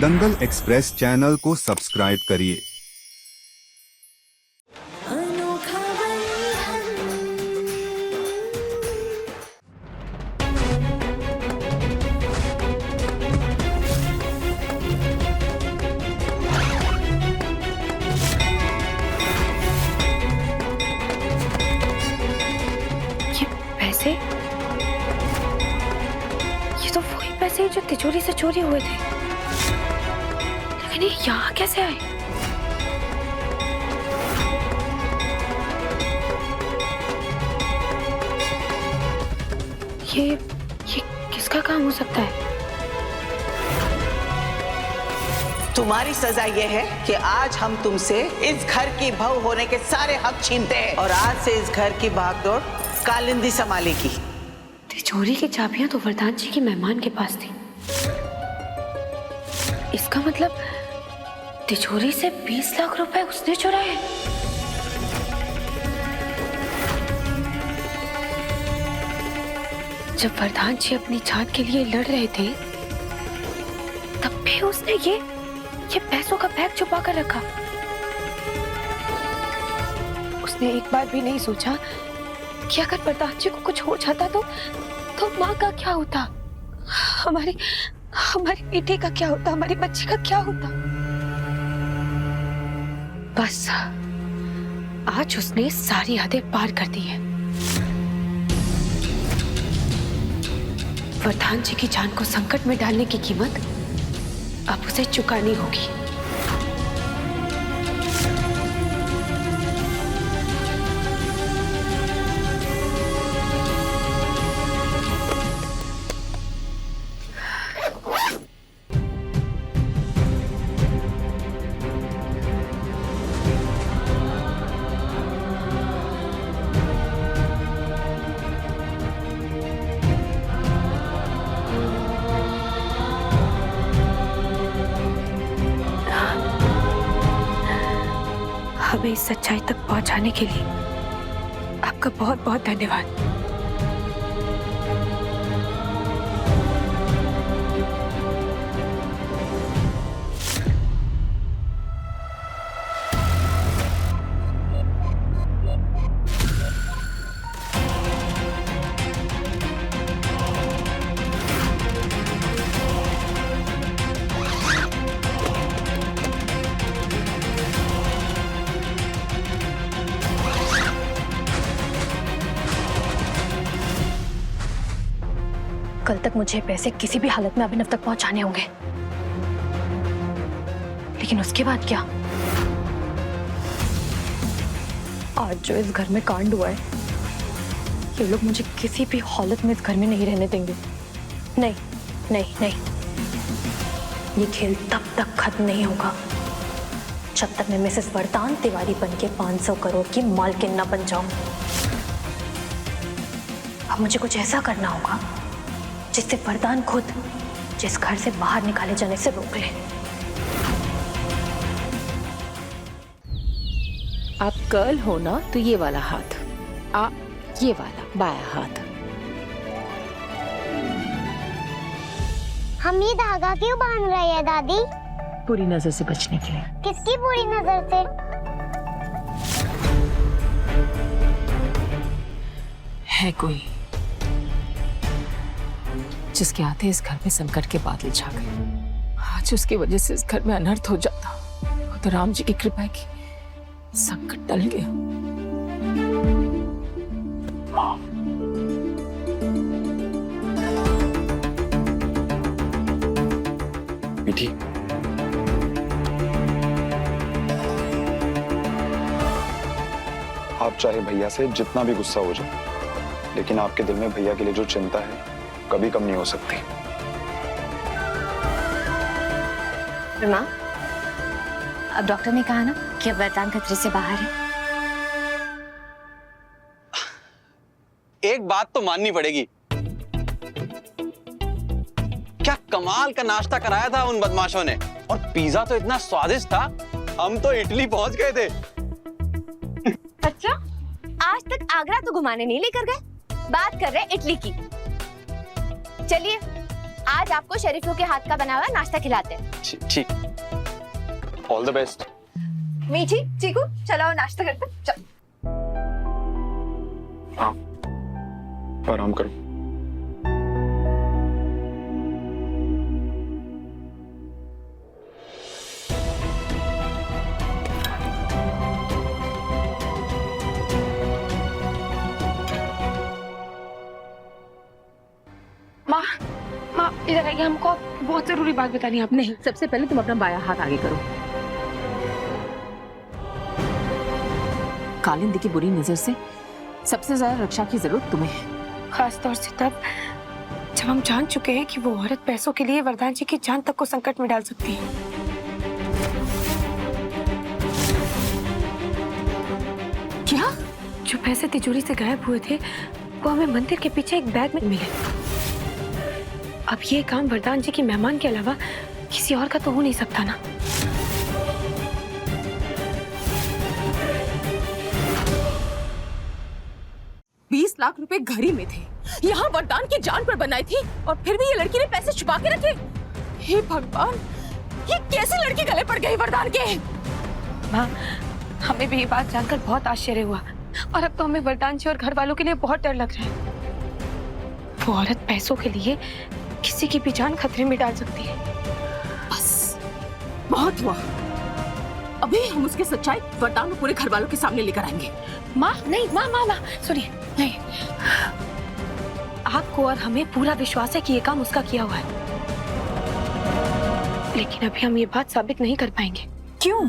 दंगल express channel को subscribe करिए। ये तो वही पैसे हैं जो तिजोरी से चोरी हुए थे, लेकिन ये यहाँ कैसे आए? ये किसका काम हो सकता है? तुम्हारी सजा ये है कि आज हम तुमसे इस घर की बहू होने के सारे हक छीनते हैं और आज से इस घर की भागदौड़ कालिंदी संभालेगी। तिजोरी की चाबियां तो वरदान जी की मेहमान के पास थी। इसका मतलब तिजोरी से 20 लाख रुपए उसने चुराए। जब वरदान जी अपनी जान के लिए लड़ रहे थे, तब भी उसने ये पैसों का बैग छुपा कर रखा। उसने एक बार भी नहीं सोचा कि अगर वरदान जी को कुछ हो जाता तो माँ का क्या होता, हमारी बेटी का क्या होता, हमारी बच्ची का क्या होता। बस आज उसने सारी हदें पार कर दी हैं। वरदान जी की जान को संकट में डालने की कीमत अब उसे चुकानी होगी। हमें इस सच्चाई तक पहुंचाने के लिए आपका बहुत बहुत धन्यवाद। कल तक मुझे पैसे किसी भी हालत में अभिनव तक पहुंचाने होंगे, लेकिन उसके बाद क्या? आज जो इस घर में कांड हुआ है, ये लोग मुझे किसी भी हालत में इस घर में नहीं रहने देंगे। नहीं नहीं नहीं, ये खेल तब तक खत्म नहीं होगा जब तक मैं मिसेस वरदान तिवारी बन के 500 करोड़ की मालकिन न बन जाऊं। अब मुझे कुछ ऐसा करना होगा जिससे वरदान खुद जिस घर से बाहर निकाले जाने से रोक ले। आप गर्ल हो ना, तो ये वाला हाथ, ये वाला बायां हाथ। हम ये धागा क्यों बांध रहे हैं दादी? बुरी नजर से बचने के लिए। किसकी बुरी नजर से? है कोई जिसके आते इस घर में संकट के बादल छा गए। आज उसकी वजह से इस घर में अनर्थ हो जाता, तो राम जी की कृपा है कि संकट टल गया। मीठी, आप चाहे भैया से जितना भी गुस्सा हो जाए, लेकिन आपके दिल में भैया के लिए जो चिंता है कभी कम नहीं हो सकती। माँ, अब डॉक्टर ने कहा ना कि अब वरदान खतरे से बाहर है। एक बात तो माननी पड़ेगी, क्या कमाल का नाश्ता कराया था उन बदमाशों ने, और पिज्जा तो इतना स्वादिष्ट था, हम तो इटली पहुंच गए थे। अच्छा, आज तक आगरा तो घुमाने नहीं लेकर गए, बात कर रहे इटली की। चलिए आज आपको शरीफों के हाथ का बना हुआ नाश्ता खिलाते हैं। ठीक, ऑल द बेस्ट। मीठी, चीकू, चलो नाश्ता करते हैं। चलो। आराम करो। माँ, माँ इधर आइए, हमको बहुत जरूरी बात बतानी है आपने। नहीं, सबसे पहले तुम अपना बायां हाथ आगे करो। कालिंदी की बुरी नजर से सबसे ज्यादा रक्षा की जरूरत तुम्हें है, खास तौर से तब जब हम जान चुके हैं कि वो औरत पैसों के लिए वरदान जी की जान तक को संकट में डाल सकती है। क्या? जो पैसे तिजोरी से गायब हुए थे वो हमें मंदिर के पीछे एक बैग में मिले। अब ये काम वरदान जी की मेहमान के अलावा किसी और का तो हो नहीं सकता ना। ₹20 लाख घर ही में थे, यहाँ वरदान की जान पर बनाई थी, और फिर भी ये लड़की ने पैसे छुपा के रखे। हे भगवान, ये कैसी लड़की गले पड़ गई वरदान के? माँ, हमें भी ये बात जानकर बहुत आश्चर्य हुआ, और अब तो हमें वरदान जी और घर वालों के लिए बहुत डर लग रहा है। वो औरत पैसों के लिए किसी की भी जान खतरे में डाल सकती है। बस बहुत हुआ, अभी हम उसकी सच्चाई वरदान को पूरे घर वालों के सामने लेकर आएंगे। माँ नहीं, माँ माँ माँ सुनिए, नहीं, आपको और हमें पूरा विश्वास है कि ये काम उसका किया हुआ है, लेकिन अभी हम ये बात साबित नहीं कर पाएंगे। क्यों?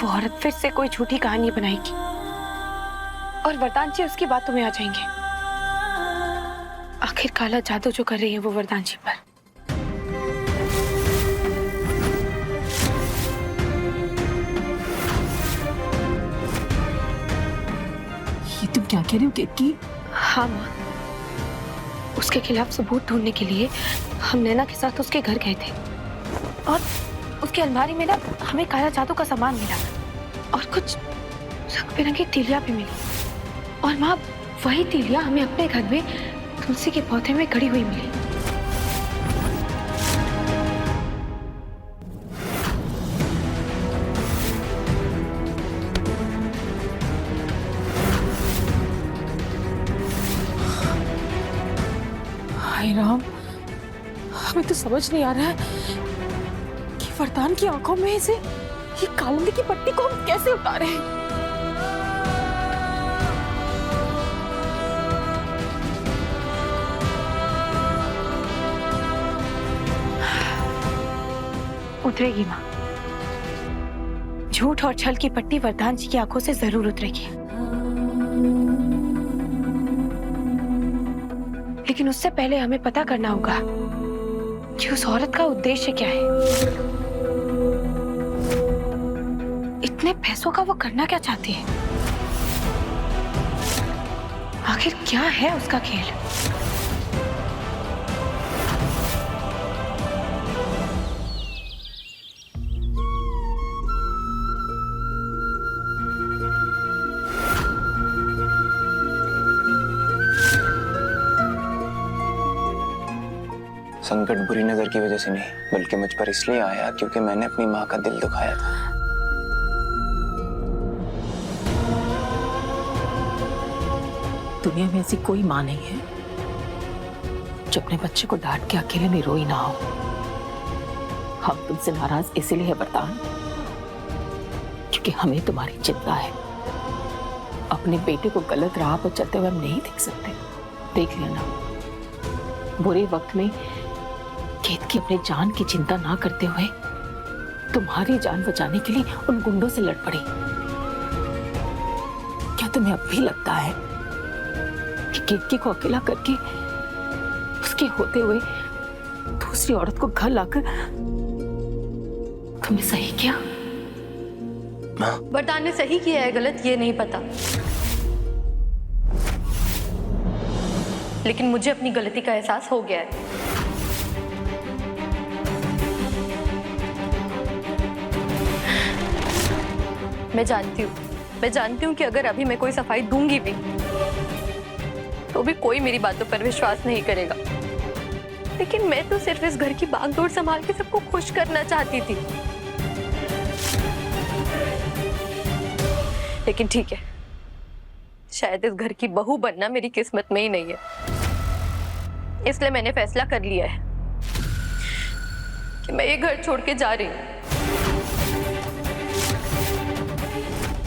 वो औरत फिर से कोई झूठी कहानी बनाएगी और वरदान जी उसकी बातों में आ जाएंगे। आखिर काला जादू जो कर रही है वो वरदान जी पर। ये तुम क्या कह रही हो केतकी? हाँ माँ, उसके खिलाफ सबूत ढूंढने के लिए हम नैना के साथ उसके घर गए थे, और उसकी अलमारी में ना हमें काला जादू का सामान मिला और कुछ रंग बिरंगी तीलियां भी मिली। और माँ, वही तीलियां हमें अपने घर में तुलसी के पौधे में गड़ी हुई मिली। हाय राम, हमें तो समझ नहीं आ रहा है कि वरदान की आंखों में से ये कालिंदी की पट्टी को हम कैसे उतारें। उतरेगी माँ, झूठ और छल की पट्टी वरदान जी की आंखों से जरूर उतरेगी, लेकिन उससे पहले हमें पता करना होगा कि उस औरत का उद्देश्य क्या है। इतने पैसों का वो करना क्या चाहती है? आखिर क्या है उसका खेल? संकट बुरी नजर की वजह से नहीं, बल्कि मुझ पर इसलिए आया क्योंकि मैंने अपनी माँ का दिल दुखाया था। दुनिया में ऐसी कोई माँ नहीं है जो अपने बच्चे को डांट के अकेले में रोई ना हो। हम तुमसे नाराज इसीलिए है वरदान, क्योंकि हमें तुम्हारी चिंता है। अपने बेटे को गलत राह पर चलते हुए हम नहीं देख सकते। देख लिया ना, बुरे वक्त में केतकी अपने जान की चिंता ना करते हुए तुम्हारी जान बचाने के लिए उन गुंडों से लड़ पड़ी। क्या तुम्हें अब भी लगता है कि केतकी को अकेला करके उसके होते हुए दूसरी औरत को घर लाकर तुमने सही किया? वरदान ने सही किया है गलत ये नहीं पता, लेकिन मुझे अपनी गलती का एहसास हो गया है। मैं जानती हूँ कि अगर अभी मैं कोई सफाई दूंगी भी तो तो भी कोई मेरी बातों पर विश्वास नहीं करेगा। लेकिन मैं तो सिर्फ इस घर की बागडोर संभाल के सबको खुश करना चाहती थी। लेकिन ठीक है, शायद इस घर की बहू बनना मेरी किस्मत में ही नहीं है। इसलिए मैंने फैसला कर लिया है कि मैं ये घर छोड़ के जा रही हूं।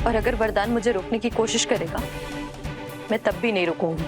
और अगर वरदान मुझे रोकने की कोशिश करेगा, मैं तब भी नहीं रुकूंगी।